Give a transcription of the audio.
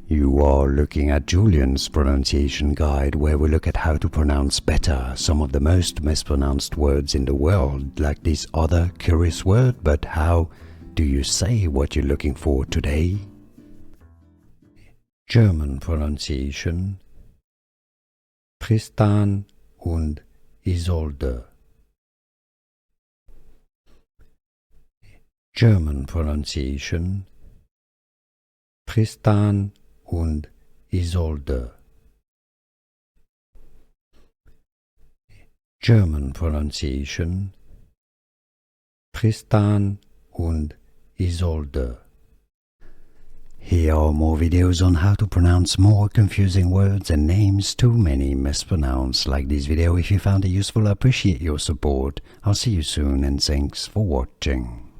You are looking at Julian's pronunciation guide, where we look at how to pronounce better some of the most mispronounced words in the world, like this other curious word. But how do you say what you're looking for today? German pronunciation: Tristan und Isolde. German pronunciation: Tristan und Isolde. German pronunciation: Tristan und Isolde. Here are more videos on how to pronounce more confusing words and names too many mispronounced. Like this video if you found it useful. I appreciate your support. I'll see you soon and thanks for watching.